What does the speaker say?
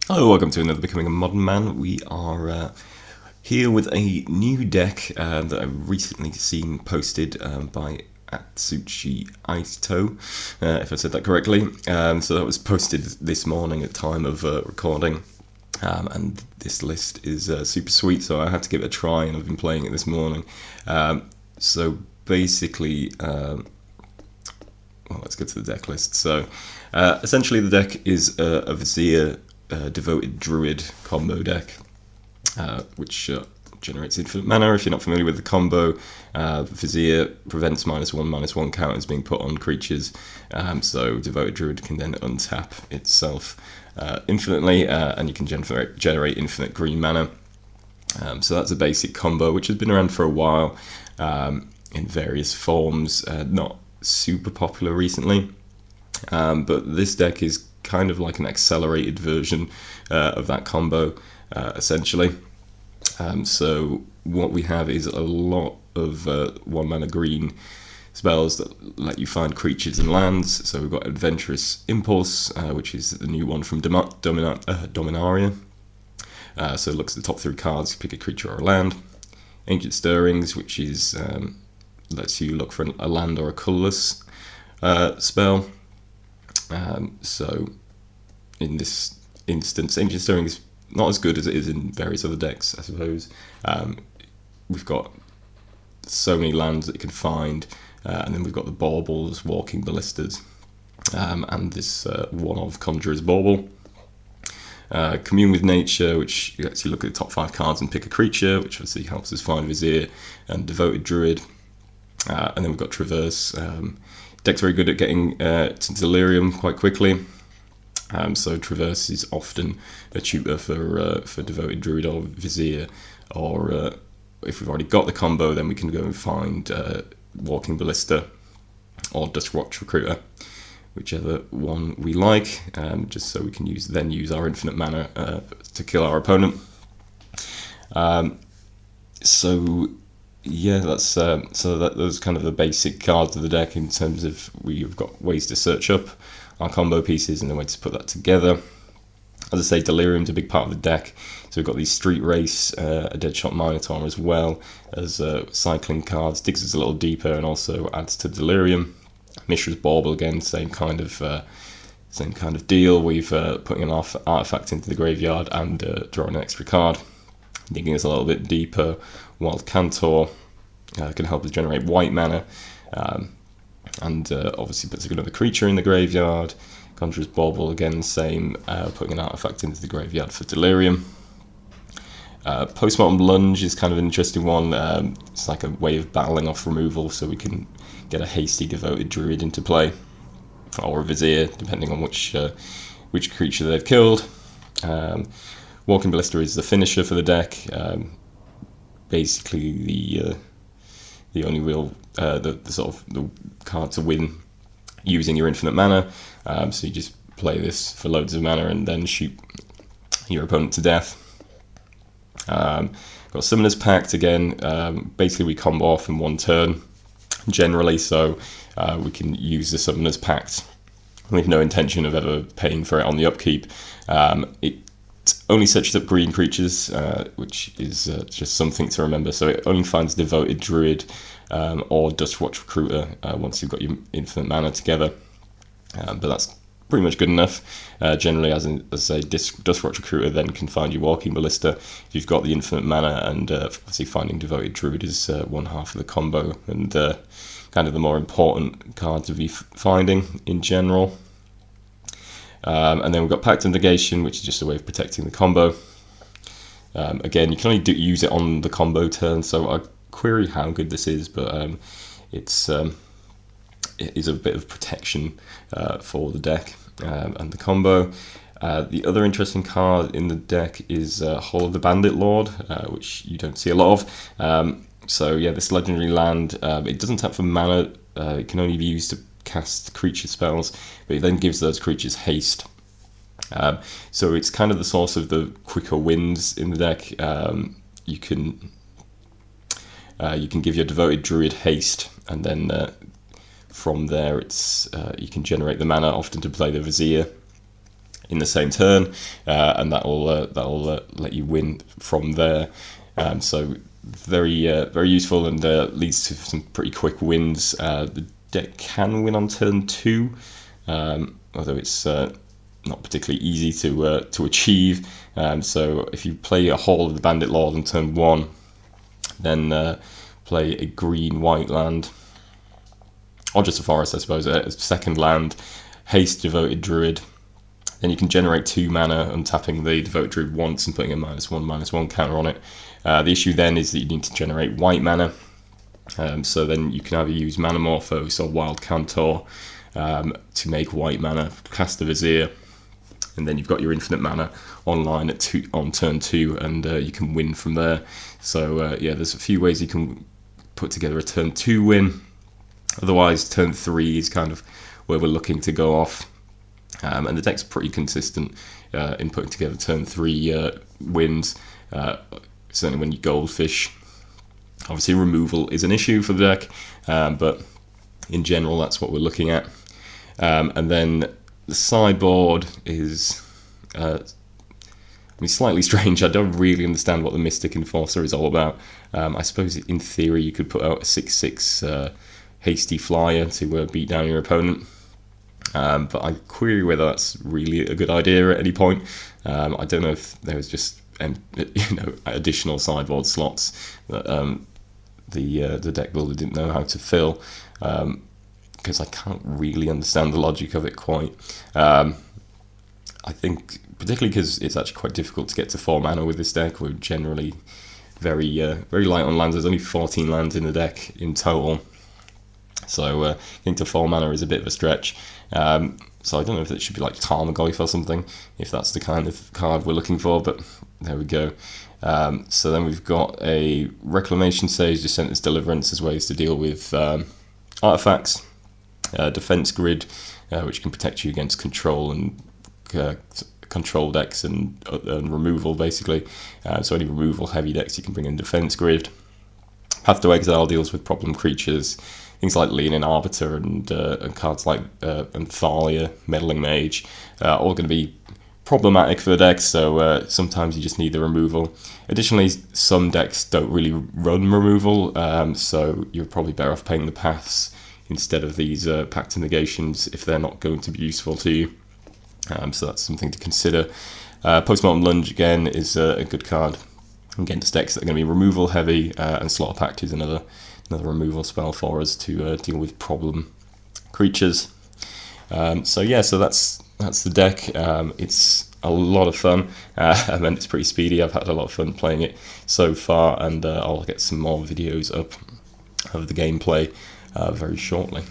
Hello, welcome to another Becoming a Modern Man. We are here with a new deck that I've recently seen posted by Atsushi Aito, if I said that correctly. So that was posted this morning at time of recording. And this list is super sweet, so I had to give it a try, and I've been playing it this morning. So basically, well, let's get to the deck list. So essentially, the deck is a Vizier Devoted Druid combo deck, which generates infinite mana. If you're not familiar with the combo, Vizier prevents -1/-1 counters being put on creatures, so Devoted Druid can then untap itself infinitely, and you can generate infinite green mana. So that's a basic combo, which has been around for a while in various forms, not super popular recently. But this deck is kind of like an accelerated version of that combo, essentially. So what we have is a lot of 1-mana green spells that let you find creatures and lands. So we've got Adventurous Impulse, which is the new one from Dominaria. So it looks at the top 3 cards, pick a creature or a land. Ancient Stirrings, which is lets you look for a land or a colourless spell. So in this instance, Ancient Stirring is not as good as it is in various other decks, I suppose. We've got so many lands that you can find, and then we've got the Baubles, Walking Ballistas, and this one of Conjurer's Bauble. Commune with Nature, which lets you look at the top 5 cards and pick a creature, which obviously helps us find Vizier and Devoted Druid. And then we've got Traverse. Deck's very good at getting to Delirium quite quickly. So Traverse is often a tutor for Devoted Druid or Vizier, or if we've already got the combo, then we can go and find Walking Ballista or Dustwatch Recruiter, whichever one we like, just so we can use our infinite mana to kill our opponent. So yeah, that's those kind of the basic cards of the deck in terms of we've got ways to search up our combo pieces and then ways to put that together. As I say, Delirium's a big part of the deck, so we've got these Street Race, a Deadshot Minotaur, as well as cycling cards. Digs us a little deeper and also adds to Delirium. Mishra's Bauble, again, same kind of deal. We've putting an artifact into the graveyard and drawing an extra card, digging us a little bit deeper. Wild Cantor can help us generate white mana, and obviously puts another creature in the graveyard. Conjurer's Bauble, again, same, putting an artifact into the graveyard for Delirium. Postmortem Lunge is kind of an interesting one. It's like a way of battling off removal, so we can get a hasty Devoted Druid into play, or a Vizier, depending on which creature they've killed. Walking Ballista is the finisher for the deck. Basically, the only real the sort of the card to win using your infinite mana. So you just play this for loads of mana and then shoot your opponent to death. Got Summoner's Pact again. Basically, we combo off in one turn generally, so we can use the Summoner's Pact with no intention of ever paying for it on the upkeep. It only searches up green creatures, which is just something to remember. So it only finds Devoted Druid or Dustwatch Recruiter once you've got your infinite mana together. But that's pretty much good enough. Generally, as I say, Dustwatch Recruiter then can find your Walking Ballista if you've got the infinite mana, and obviously finding Devoted Druid is one half of the combo, and kind of the more important card to be finding in general. And then we've got Pact of Negation, which is just a way of protecting the combo. Again, you can only use it on the combo turn, so I query how good this is, but it is a bit of protection for the deck and the combo. The other interesting card in the deck is Hall of the Bandit Lord, which you don't see a lot of. So yeah, this legendary land, it doesn't tap for mana. It can only be used to cast creature spells, but it then gives those creatures haste. So it's kind of the source of the quicker wins in the deck. You can give your Devoted Druid haste, and then from there it's you can generate the mana, often to play the Vizier. in the same turn, and that'll let you win from there. So very useful, and leads to some pretty quick wins. The deck can win on turn 2, although it's not particularly easy to achieve. So if you play a Hall of the Bandit Lord on turn 1, then play a green-white land, or just a forest, I suppose, a second land, haste Devoted Druid. Then you can generate 2 mana, untapping the Devoted Druid once and putting a -1/-1 counter on it. The issue then is that you need to generate white mana. So then you can either use Manamorphose or Wild Cantor to make white mana, cast the Vizier, and then you've got your infinite mana online on turn 2, and you can win from there. So yeah, there's a few ways you can put together a turn 2 win. Otherwise, turn 3 is kind of where we're looking to go off. And the deck's pretty consistent in putting together turn 3 wins. Certainly when you Goldfish. Obviously removal is an issue for the deck, but in general that's what we're looking at. And then the sideboard is slightly strange. I don't really understand what the Mystic Enforcer is all about. I suppose in theory you could put out a 6/6 hasty flyer to beat down your opponent. But I query whether that's really a good idea at any point. I don't know if there was just additional sideboard slots that the deck builder didn't know how to fill, because I can't really understand the logic of it quite. I think particularly because it's actually quite difficult to get to 4 mana with this deck. We're generally very light on lands. There's only 14 lands in the deck in total. So getting to 4 mana is a bit of a stretch. So I don't know if it should be like Tarmogoyf or something, if that's the kind of card we're looking for, but there we go. So then we've got a Reclamation Sage, Dissenters Deliverance as ways to deal with artifacts, Defense Grid, which can protect you against control and control decks and removal, basically. So any removal heavy decks you can bring in Defense Grid. Path to Exile deals with problem creatures. Things like Leonin Arbiter and cards like Thalia, Meddling Mage, all going to be problematic for the deck, so sometimes you just need the removal. Additionally, some decks don't really run removal, so you're probably better off paying the paths instead of these Pact of Negations if they're not going to be useful to you. So that's something to consider. Postmortem Lunge, again, is a good card against decks that are going to be removal heavy, and Slaughter Pact is another removal spell for us to deal with problem creatures. So yeah, so that's the deck. It's a lot of fun, and it's pretty speedy. I've had a lot of fun playing it so far, and I'll get some more videos up of the gameplay very shortly.